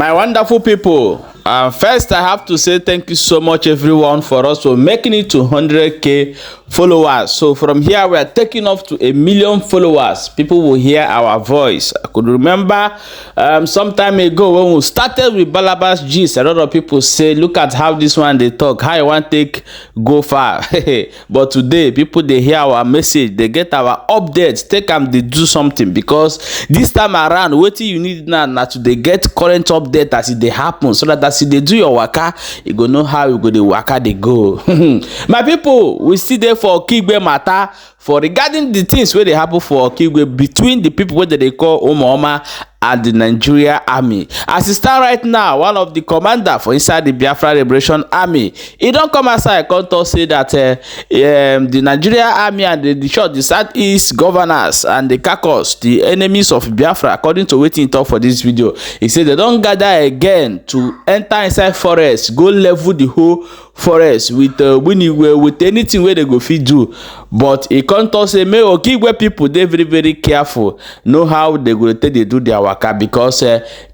My wonderful people, first I have to say thank you so much everyone for us for making it to 100k followers. So from here we are taking off to 1 million followers. People will hear our voice. I could remember some time ago when we started with Balabas G's, a lot of people say, look at how this one they talk, how you want to take go far. But today people they hear our message, they get our updates, take them, they do something, because this time around what you need now to they get current update as they happen, so that as they do your waka, you go know how you go the waka they go. My people, we still there for Okigwe matter, for regarding the things where they happen for Okigwe between the people where they call Oma and the Nigeria Army. As it stand right now, one of the commander for inside the Biafra Liberation Army, he don't come outside come to say that the Nigeria Army and the Southeast governors and the caucus, the enemies of Biafra, according to what he talk for this video, he said they don't gather again to enter inside forest, go level the whole forest with with anything where they go fit do. But he can't say, may Okigwe people, they very very careful, know how they go take they do their waka, because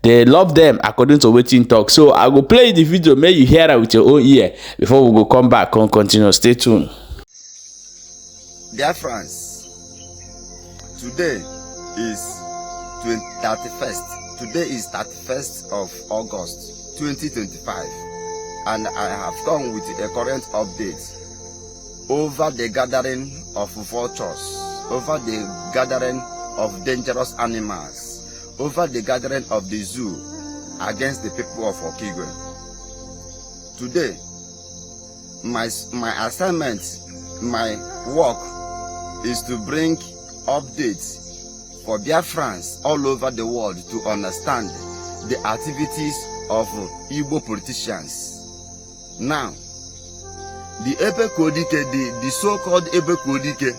they love them according to what he talk. So I will play the video, may you hear it with your own ear before we go come back and continue. Stay tuned. Dear friends, today is 31st. Today is 31st of August 2025. And I have come with a current update over the gathering of vultures, over the gathering of dangerous animals, over the gathering of the zoo against the people of Okigwe. Today, my assignment, my work is to bring updates for Biafrans all over the world to understand the activities of Igbo politicians. Now, the Ebe Kodike, the so-called Ebe Kodike,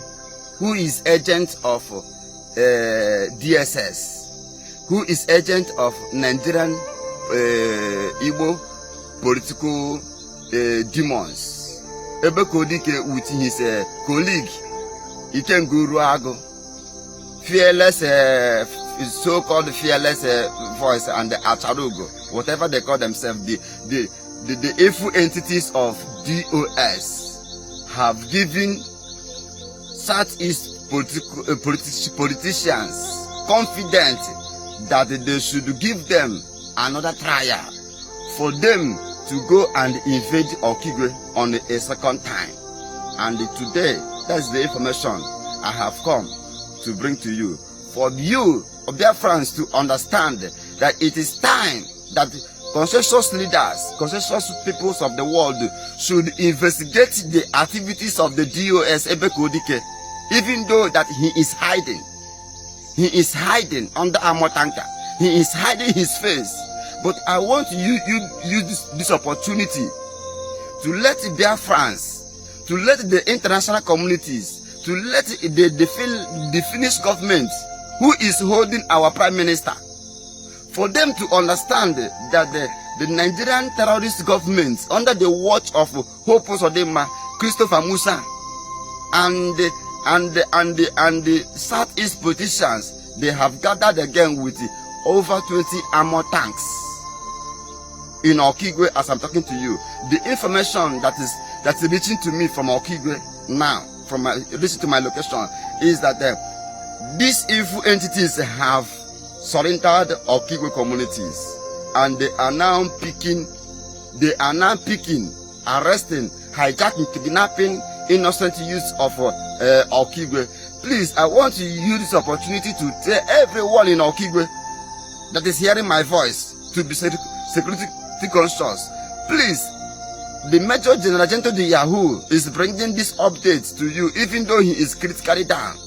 who is agent of DSS, who is agent of Nigerian Igbo political demons, Ebe Kodike with his colleague, Ikenguru Ago, fearless, so-called fearless voice, and the Acharugo, whatever they call themselves, the evil entities of DOS have given Southeast politicians confident that they should give them another trial for them to go and invade Okigwe on a second time. And today, that's the information I have come to bring to you. For you, Biafrans, to understand that it is time that consensus leaders, consensus peoples of the world should investigate the activities of the DOS Ebe Kodike, even though that he is hiding. He is hiding under armor tanker. He is hiding his face. But I want you use this opportunity to let Biafrans, to let the international communities, to let the Finnish government, who is holding our prime minister, for them to understand that the Nigerian terrorist government, under the watch of Hope Sodema, Christopher Musa, and the Southeast politicians, they have gathered again with over 20 armor tanks in Okigwe. As I'm talking to you, the information that's reaching to me from Okigwe now, from reaching to my location, is that these evil entities have surrendered Okigwe communities, and they are now picking, arresting, hijacking, kidnapping innocent youths of Okigwe. Please, I want to use this opportunity to tell everyone in Okigwe that is hearing my voice to be security conscious. Please, the Major General Gento de Yahoo is bringing this update to you, even though he is critically down.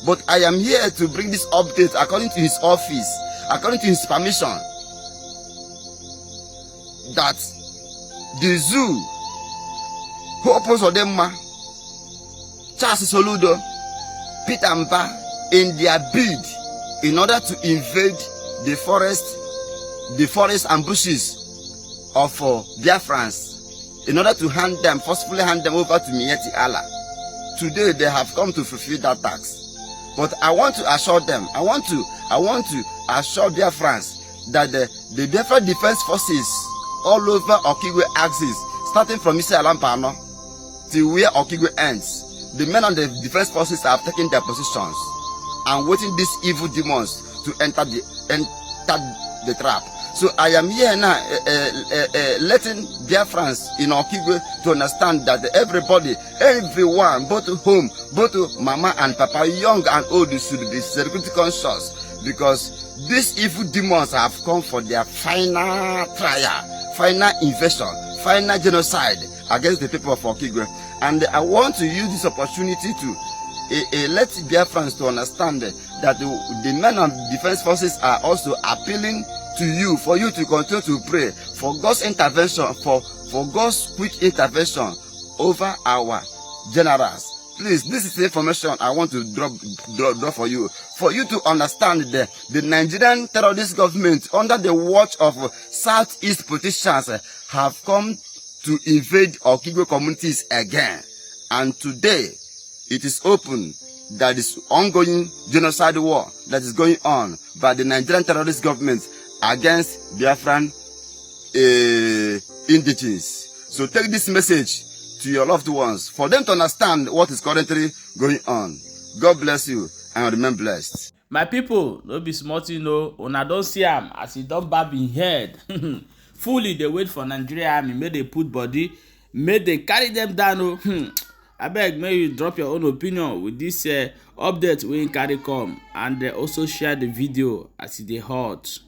But I am here to bring this update according to his office, according to his permission, that the zoo, Hope Sodema, Charles Soludo, Peter Mba, in their bid in order to invade the forest and bushes of Biafrans, in order to forcefully hand them over to Mieti Allah. Today they have come to fulfill that task. But I want to assure them, I want to assure Biafrans that the different defense forces all over Okigwe axis, starting from Mr. Alampano till where Okigwe ends, the men on the defense forces have taken their positions and waiting these evil demons to enter the trap. So I am here now letting Biafrans in Okigwe to understand that everybody, everyone, both home, both mama and papa, young and old, should be security conscious, because these evil demons have come for their final trial, final invasion, final genocide against the people of Okigwe. And I want to use this opportunity to let Biafrans to understand that the men of defense forces are also appealing to you, for you to continue to pray for God's intervention, for God's quick intervention over our generals. Please, this is the information I want to drop for you to understand the Nigerian terrorist government under the watch of Southeast politicians have come to invade Okigwe communities again. And today, it is open that is ongoing genocide war that is going on by the Nigerian terrorist government against Biafran indigenes. So take this message to your loved ones for them to understand what is currently going on. God bless you and remain blessed. My people, no be small thing o. Una don see am as e don barb im head. Fully dey wait for Nigeria army make they put body, make they carry them down o. Abeg, may you drop your own opinion with this update wey carry come, and also share the video as e dey hot.